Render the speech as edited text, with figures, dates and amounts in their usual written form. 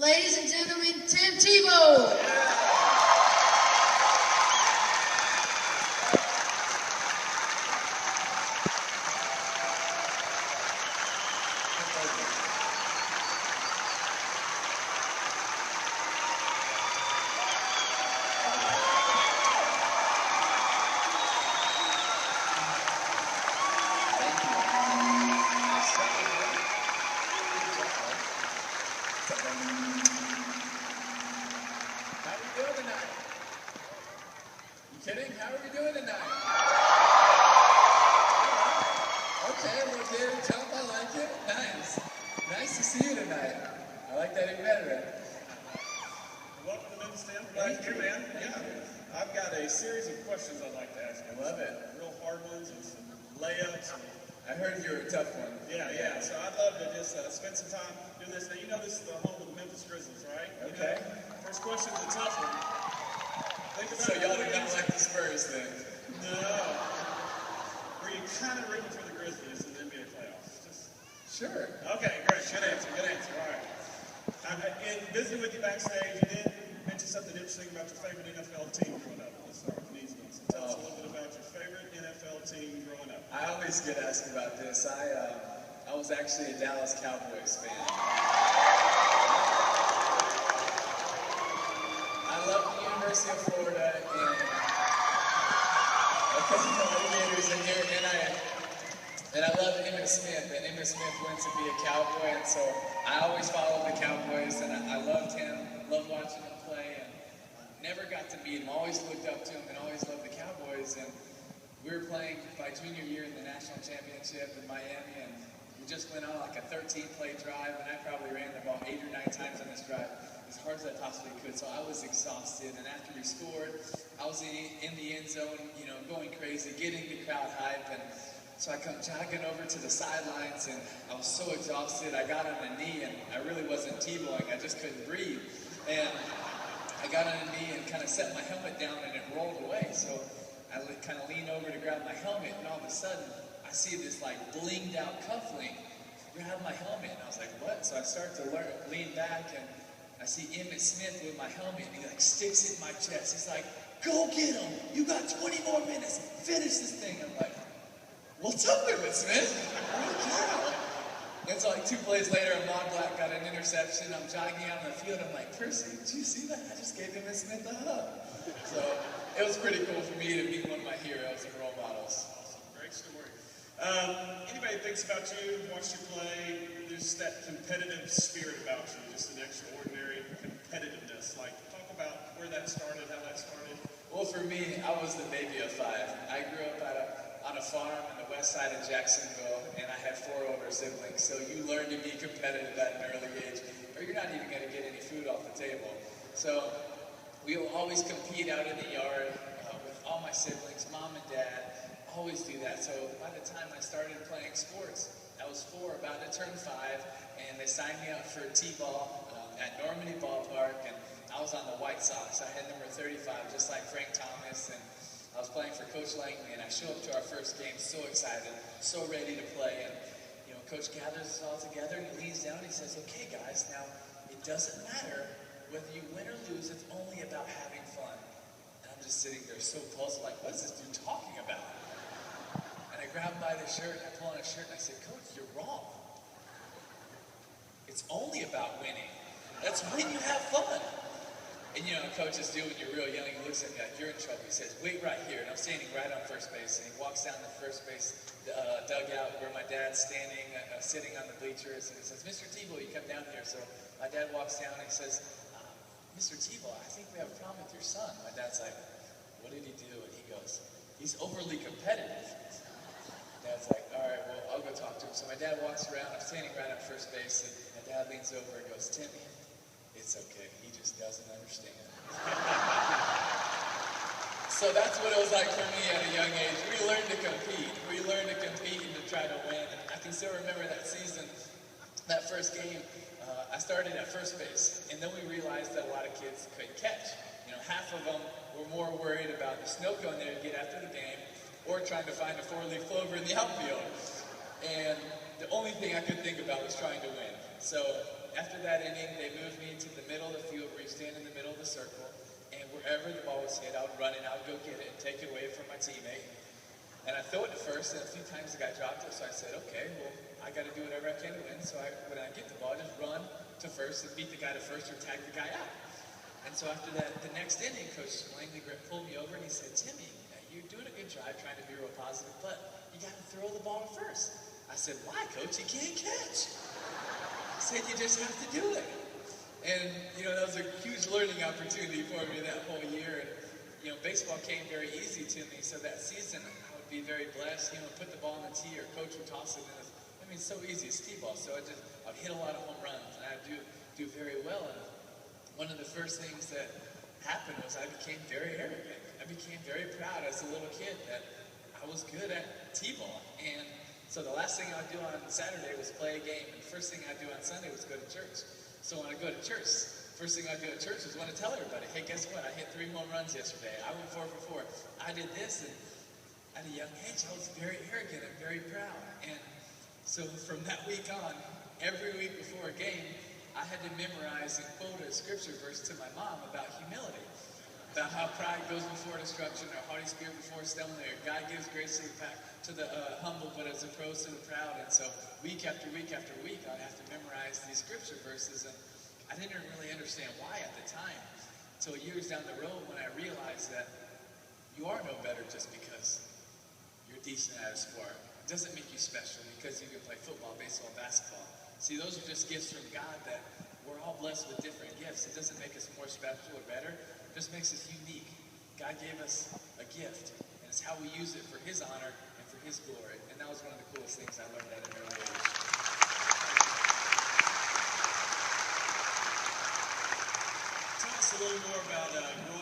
Ladies and gentlemen, Tim Tebow. Kidding? How are we doing tonight? Okay, well, David, jump, I like it. Nice. Nice to see you tonight. I like that even better. Welcome to Memphis, Tim. Glad you're here, man. Yeah. I've got a series of questions I'd like to ask you. I love it. Real hard ones and some layups. I heard you were a tough one. Yeah. So I'd love to just spend some time doing this. Now, you know this is the home of the Memphis Grizzlies, right? Okay. First question's a tough one. So y'all do not like the Spurs then? No. Were you kind of rooting for the Grizzlies in the NBA playoffs? Sure. Okay, great. Good answer. All right. In visiting with you backstage, you did mention something interesting about your favorite NFL team growing up. Let's start with an easy one. So tell us a little bit about your favorite NFL team growing up. I always get asked about this. I was actually a Dallas Cowboys fan. I love the University of Florida and and I love Emmitt Smith, and Emmitt Smith went to be a Cowboy, and so I always followed the Cowboys, and I loved him, loved watching him play, and never got to meet him, always looked up to him, and always loved the Cowboys, and we were playing my junior year in the national championship in Miami, and we just went on like a 13-play drive, and I probably ran the ball 8 or 9 times on this drive, as hard as I possibly could, so I was exhausted, and after we scored, I was in the end zone, going crazy, getting the crowd hype, and so I come jogging over to the sidelines, and I was so exhausted, I got on a knee, and I really wasn't Tebowing, I just couldn't breathe, and I got on a knee and kind of set my helmet down, and it rolled away, so I kind of leaned over to grab my helmet, and all of a sudden, I see this like blinged out cufflink grab my helmet, and I was like, what? So I start to lean back, and I see Emmitt Smith with my helmet, and he like sticks it in my chest. He's like, go get him! You got 20 more minutes! Finish this thing! I'm like, what's up, Emmitt Smith? And so like 2 plays later, Ahmad Black got an interception. I'm jogging out in the field. I'm like, Percy, did you see that? I just gave Emmitt Smith a hug. So it was pretty cool for me to meet one of my heroes and role models. Awesome. Great story. Anybody that thinks about you, watched you play, there's that competitive spirit about you, just an extraordinary competitiveness. Like, talk about where that started, how that started. Well, for me, I was the baby of 5. I grew up on a farm on the west side of Jacksonville, and I had 4 older siblings. So you learn to be competitive at an early age, or you're not even going to get any food off the table. So we will always compete out in the yard with all my siblings, mom and dad. Always do that. So by the time I started playing sports, I was 4, about to turn 5, and they signed me up for T-ball at Normandy Ballpark, and I was on the White Sox. I had number 35, just like Frank Thomas, and I was playing for Coach Langley, and I show up to our first game so excited, so ready to play, and Coach gathers us all together, and he leans down, and he says, okay, guys, now, it doesn't matter whether you win or lose, it's only about having fun. And I'm just sitting there so puzzled, like, what is this dude talking about? I grabbed by the shirt, and I pull on his shirt, and I said, Coach, you're wrong. It's only about winning. That's when you have fun. And coaches do when you're real young. He looks at me like, you're in trouble. He says, wait right here. And I'm standing right on first base. And he walks down the first base dugout where my dad's standing, sitting on the bleachers. And he says, Mr. Tebow, you come down here. So my dad walks down, and he says, Mr. Tebow, I think we have a problem with your son. My dad's like, what did he do? And he goes, he's overly competitive. Dad's like, all right, well, I'll go talk to him. So my dad walks around. I'm standing right on first base, and my dad leans over and goes, Timmy, it's okay. He just doesn't understand. So that's what it was like for me at a young age. We learned to compete. We learned to compete and to try to win. And I can still remember that season, that first game. I started at first base, and then we realized that a lot of kids couldn't catch. Half of them were more worried about the snow cone they would get after the game, or trying to find a 4-leaf clover in the outfield. And the only thing I could think about was trying to win. So after that inning, they moved me to the middle of the field where you stand in the middle of the circle. And wherever the ball was hit, I would run it, I would go get it and take it away from my teammate. And I throw it to first, and a few times the guy dropped it, so I said, okay, well, I got to do whatever I can to win. So when I get the ball, just run to first and beat the guy to first or tag the guy out. And so after that, the next inning, Coach Langley pulled me over and he said, Timmy, you're doing a good job trying to be real positive, but you got to throw the ball to first. I said, why, Coach? You can't catch. He said, you just have to do it. And, that was a huge learning opportunity for me that whole year. And, baseball came very easy to me. So that season, I would be very blessed, put the ball in the tee or coach would toss it. And it's so easy. It's T-ball. So I'd hit a lot of home runs and I'd do very well. And one of the first things that happened was I became very arrogant. I became very proud as a little kid that I was good at T-ball. And so the last thing I'd do on Saturday was play a game. And the first thing I'd do on Sunday was go to church. So when I go to church, first thing I do at church is want to tell everybody, hey, guess what? I hit 3 home runs yesterday. I went 4 for 4. I did this. And at a young age, I was very arrogant and very proud. And so from that week on, every week before a game, I had to memorize and quote a scripture verse to my mom about humility. About how pride goes before destruction, or haughty spirit before stumbling, or God gives grace to the humble, but as opposed to the proud. And so week after week after week, I'd have to memorize these scripture verses, and I didn't really understand why at the time. Until years down the road when I realized that you are no better just because you're decent at a sport. It doesn't make you special because you can play football, baseball, basketball. See, those are just gifts from God that we're all blessed with different gifts. It doesn't make us more special or better. It just makes us unique. God gave us a gift, and it's how we use it for His honor and for His glory. And that was one of the coolest things I learned at an early age. Tell us a little more about growing